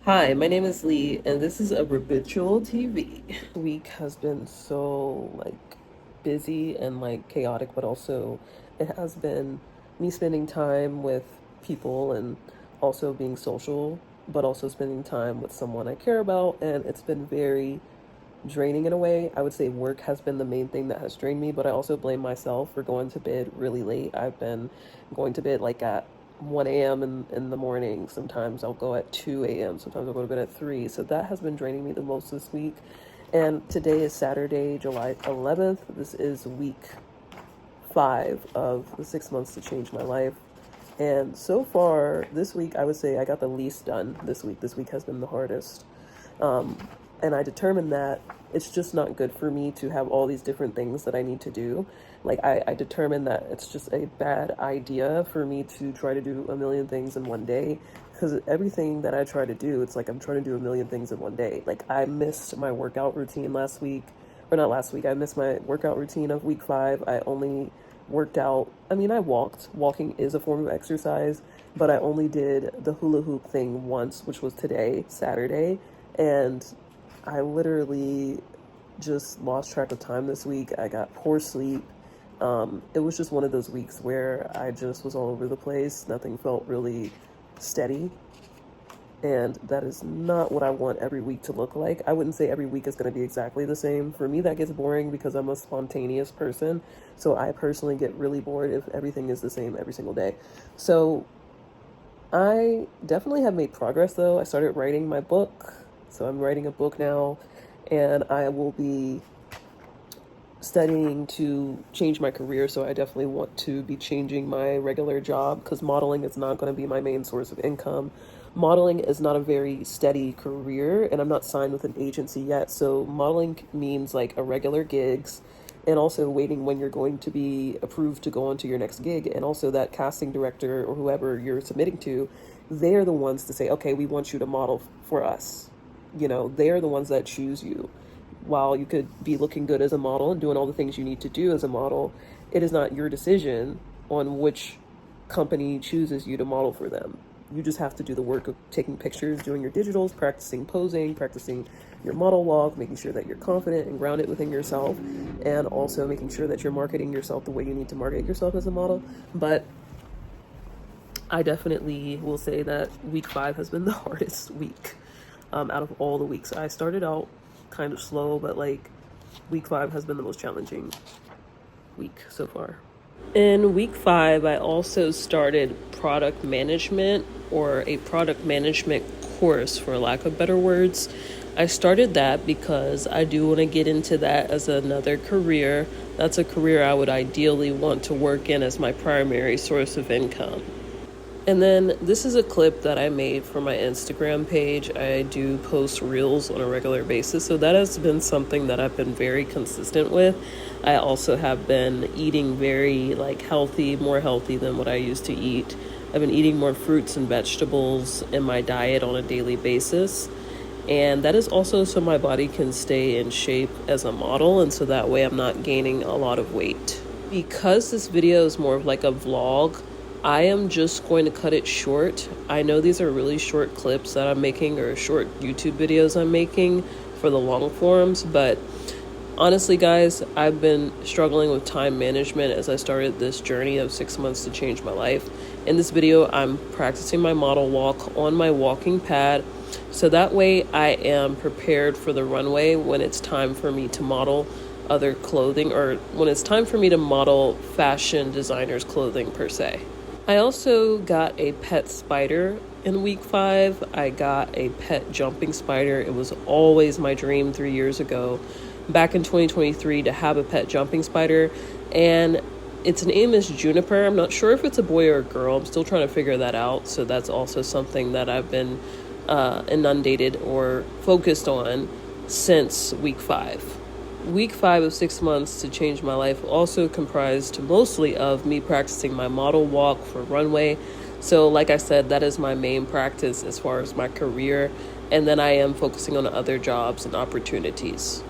Hi, my name is Lee, and this is a Habitual TV. Week has been so busy and chaotic, but also it has been me spending time with people and also being social, but also spending time with someone I care about, and it's been very draining in a way. I would say work has been the main thing that has drained me, but I also blame myself for going to bed really late. I've been going to bed at 1 a.m. in the morning. Sometimes I'll go at 2 a.m. Sometimes I'll go to bed at 3. So that has been draining me the most this week. And today is Saturday, July 11th. This is week 5 of the 6 months to change my life. And so far this week, I would say I got the least done this week. This week has been the hardest. Um, and I determined that it's just not good for me to have all these different things that I need to do. I determined that it's just a bad idea for me to try to do a million things in one day. Because everything that I try to do, it's like I'm trying to do a million things in one day. I missed my workout routine last week, or not last week, I missed my workout routine of week 5. I only worked out, I mean, I walked. Walking is a form of exercise, but I only did the hula hoop thing once, which was today, Saturday. And I literally just lost track of time this week. I got poor sleep. It was just one of those weeks where I just was all over the place. Nothing felt really steady. And that is not what I want every week to look like. I wouldn't say every week is going to be exactly the same. For me, that gets boring because I'm a spontaneous person. So I personally get really bored if everything is the same every single day. So I definitely have made progress though. I started writing my book. So I'm writing a book now, and I will be studying to change my career. So I definitely want to be changing my regular job because modeling is not going to be my main source of income. Modeling is not a very steady career, and I'm not signed with an agency yet. So modeling means irregular gigs, and also waiting when you're going to be approved to go on to your next gig. And also that casting director or whoever you're submitting to, they're the ones to say, okay, we want you to model for us. They're the ones that choose you. While you could be looking good as a model and doing all the things you need to do as a model, it is not your decision on which company chooses you to model for them. You just have to do the work of taking pictures, doing your digitals, practicing posing, practicing your model walk, making sure that you're confident and grounded within yourself, and also making sure that you're marketing yourself the way you need to market yourself as a model. But I definitely will say that week 5 has been the hardest week out of all the weeks. I started out kind of slow, but week 5 has been the most challenging week so far. In week 5, I also started product management, or a product management course, for lack of better words. I started that because I do want to get into that as another career. That's a career I would ideally want to work in as my primary source of income. And then this is a clip that I made for my Instagram page. I do post reels on a regular basis, so that has been something that I've been very consistent with. I also have been eating very healthy, more healthy than what I used to eat. I've been eating more fruits and vegetables in my diet on a daily basis. And that is also so my body can stay in shape as a model, and so that way I'm not gaining a lot of weight. Because this video is more of a vlog, I am just going to cut it short. I know these are really short clips that I'm making, or short YouTube videos I'm making for the long forms, but honestly, guys, I've been struggling with time management as I started this journey of 6 months to change my life. In this video, I'm practicing my model walk on my walking pad, so that way I am prepared for the runway when it's time for me to model other clothing, or when it's time for me to model fashion designers' clothing per se. I also got a pet spider in week 5. I got a pet jumping spider. It was always my dream 3 years ago, back in 2023, to have a pet jumping spider. And its name is Juniper. I'm not sure if it's a boy or a girl. I'm still trying to figure that out. So that's also something that I've been inundated or focused on since week 5. Week 5 of 6 months to change my life also comprised mostly of me practicing my model walk for runway. So like I said, that is my main practice as far as my career. And then I am focusing on other jobs and opportunities.